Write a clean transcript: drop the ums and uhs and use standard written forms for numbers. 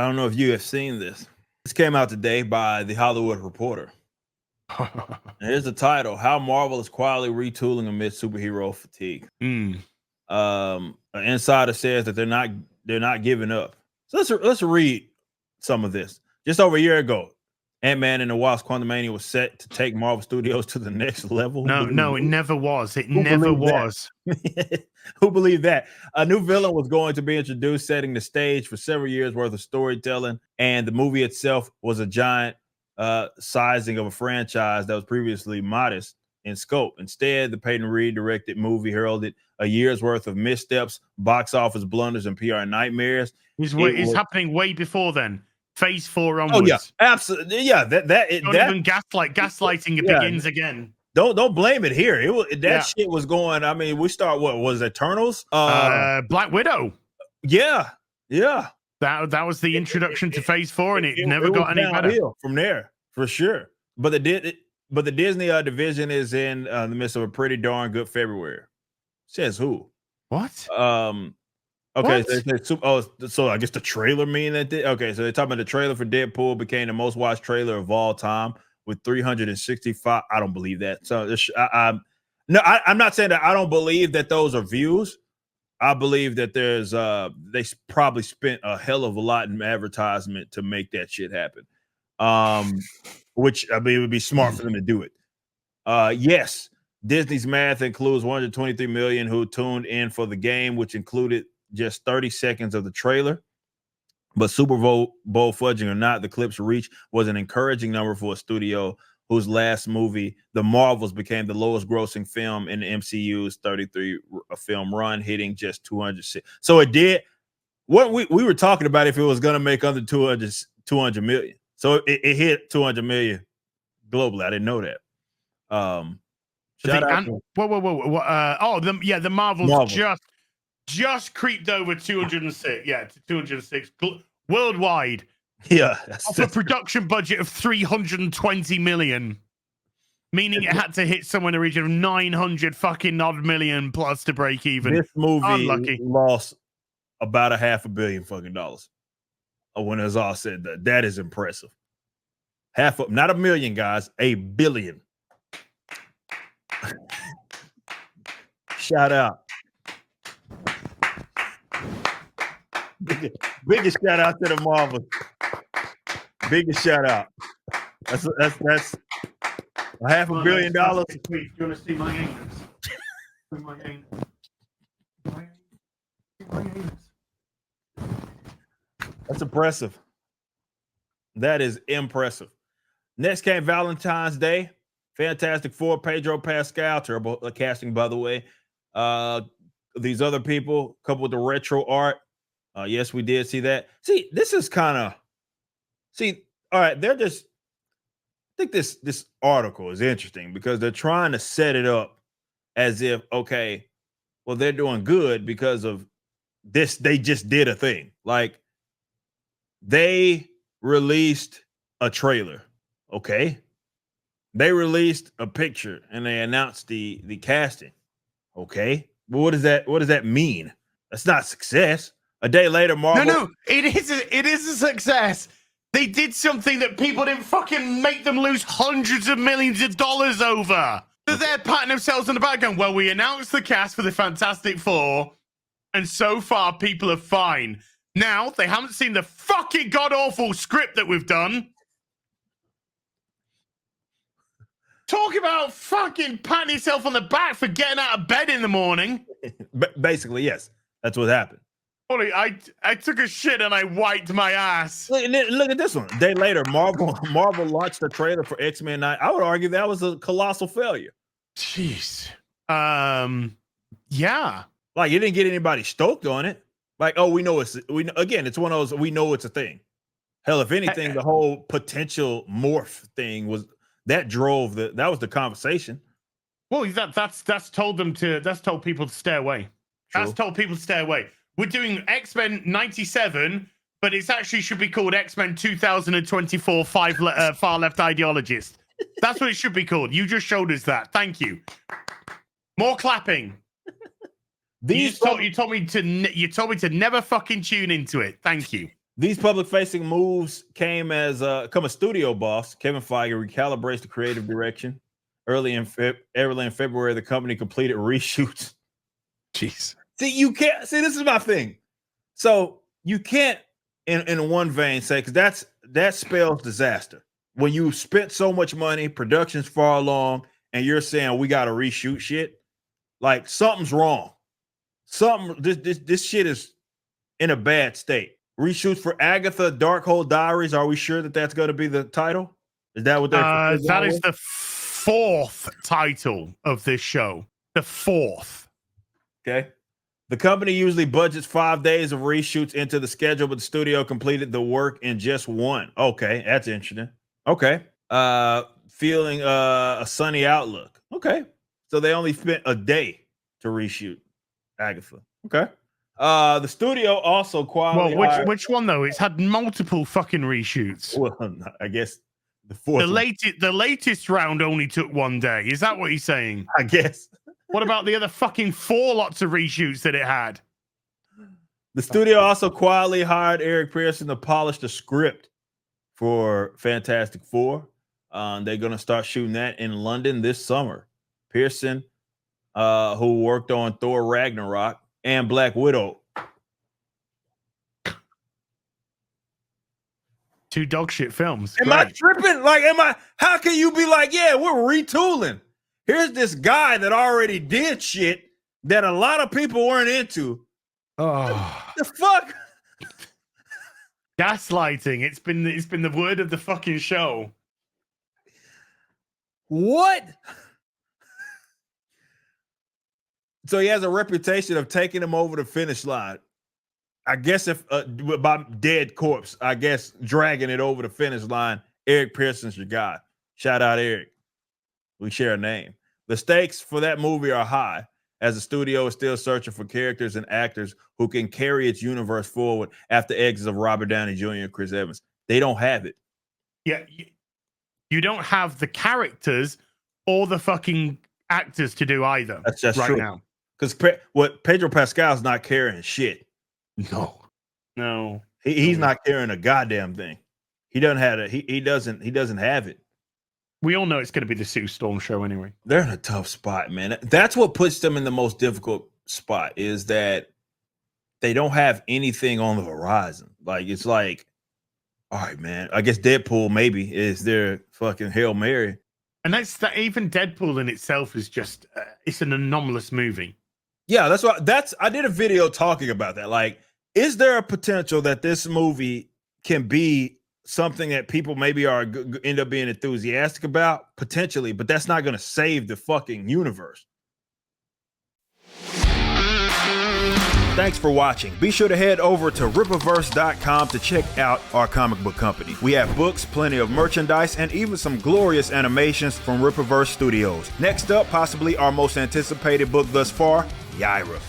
I don't know if you have seen this. This came out today by The Hollywood Reporter. And here's the title: How Marvel is quietly retooling amid superhero fatigue. An insider says that they're not giving up. So let's read some of this. Just over a year ago, Ant-Man and the Wasp: Quantumania was set to take Marvel Studios to the next level. No, it never was. It never was. Who believed that? A new villain was going to be introduced, setting the stage for several years worth of storytelling, and the movie itself was a giant sizing of a franchise that was previously modest in scope. Instead, the Peyton Reed directed movie heralded a year's worth of missteps, box office blunders, and PR nightmares. It's happening way before then. Phase 4 onwards. Oh yeah, absolutely. Yeah, even gaslighting begins again. Don't blame it here. Shit was going. I mean, we start what was Eternals? Black Widow. Yeah. That was the introduction to Phase 4, and it never got any better from there for sure. But the Disney division is in the midst of a pretty darn good February. Says who? What? Okay, so I guess the trailer mean that. Okay, so they're talking about the trailer for Deadpool became the most watched trailer of all time with 365. I don't believe that. So I'm not saying that I don't believe that those are views. I believe that there's they probably spent a hell of a lot in advertisement to make that shit happen. Which I mean, it would be smart for them to do it. Yes, Disney's math includes 123 million who tuned in for the game, which included just 30 seconds of the trailer. But Super Bowl fudging or not, the clip's reach was an encouraging number for a studio whose last movie, The Marvels, became the lowest grossing film in the MCU's 33 film run, hitting just 206. So it did what we were talking about if it was going to make under 200 million. So it hit 200 million globally. I didn't know that. The Marvels just creeped over 206. Yeah, to 206 worldwide. Yeah, off a production budget of 320 million, meaning it had to hit somewhere in the region of 900 fucking odd million plus to break even. This movie lost about $500 million fucking dollars. When it's all said, that is impressive. Not $1 million, guys, $1 billion. Shout out. Biggest shout out to the Marvels. Biggest shout out. That's $500 million. Do you want to see my anus? My anus. That's impressive. That is impressive. Next came Valentine's Day. Fantastic Four, Pedro Pascal, terrible casting, by the way. These other people, coupled with the retro art. Yes, we did see that. See, this is kind of. See, all right, I think this article is interesting because they're trying to set it up as if, okay, well, they're doing good because of this. They just did a thing. Like, they released a trailer. Okay. They released a picture and they announced the casting. Okay. Well, what does that mean? That's not success. A day later, Marvel. No, it is a success. They did something that people didn't fucking make them lose hundreds of millions of dollars over. So they're patting themselves on the back going, well, we announced the cast for the Fantastic Four, and so far people are fine. Now, they haven't seen the fucking god-awful script that we've done. Talk about fucking patting yourself on the back for getting out of bed in the morning. Basically, yes. That's what happened. Holy, I took a shit and I wiped my ass. Look at this one. A day later, Marvel launched the trailer for X-Men 9. I would argue that was a colossal failure. Jeez. Yeah. Like, it didn't get anybody stoked on it. Like, oh, it's one of those, we know it's a thing. Hell, if anything, the whole potential morph thing was that was the conversation. Well, that's told people to stay away. True. That's told people to stay away. We're doing X-Men 97, but it actually should be called X-Men 2024 far left ideologist. That's what it should be called. You just showed us that. Thank you. More clapping. You told me to never fucking tune into it. Thank you. These public-facing moves come as studio boss Kevin Feige recalibrates the creative direction. Early in February, the company completed reshoots. Jeez. See, you can't see. This is my thing. So you can't, in one vein, say because that spells disaster. When you spent so much money, production's far along, and you're saying we got to reshoot shit, like something's wrong. This shit is in a bad state. Reshoots for Agatha Darkhold Diaries. Are we sure that that's going to be the title? Is that what they're? That is the fourth title of this show. The fourth. Okay. The company usually budgets 5 days of reshoots into the schedule, but the studio completed the work in just one. Okay, that's interesting. Okay. Feeling a sunny outlook. Okay. So they only spent a day to reshoot Agatha. Okay. The studio also quietly. Well, which one though? It's had multiple fucking reshoots. Well, I guess the fourth. The latest round only took 1 day. Is that what he's saying? I guess. What about the other fucking 4 lots of reshoots that it had? The studio also quietly hired Eric Pearson to polish the script for Fantastic Four. They're going to start shooting that in London this summer. Pearson, who worked on Thor Ragnarok and Black Widow. 2 dog shit films. Am I tripping? How can you be like, yeah, we're retooling? Here's this guy that already did shit that a lot of people weren't into. Oh, the fuck? Gaslighting. It's been the word of the fucking show. What? So he has a reputation of taking him over the finish line. I guess if by dead corpse, I guess dragging it over the finish line. Eric Pearson's your guy. Shout out Eric. We share a name. The stakes for that movie are high, as the studio is still searching for characters and actors who can carry its universe forward after the exits of Robert Downey Jr. and Chris Evans. They don't have it. Yeah, you don't have the characters or the fucking actors to do either. That's just right true. Now. Because Pedro Pascal's not carrying shit. No. He's not carrying a goddamn thing. He doesn't have it. He doesn't have it. We all know it's going to be the Sue Storm show anyway. They're in a tough spot, man. That's what puts them in the most difficult spot, is that they don't have anything on the horizon. Like, it's like, all right, man, I guess Deadpool maybe is their fucking Hail Mary. And even Deadpool in itself is just, it's an anomalous movie. Yeah, I did a video talking about that. Like, is there a potential that this movie can be something that people maybe end up being enthusiastic about? Potentially, but that's not going to save the fucking universe. Thanks for watching. Be sure to head over to Rippaverse.com to check out our comic book company. We have books, plenty of merchandise, and even some glorious animations from Rippaverse Studios. Next up, possibly our most anticipated book thus far, Yaira.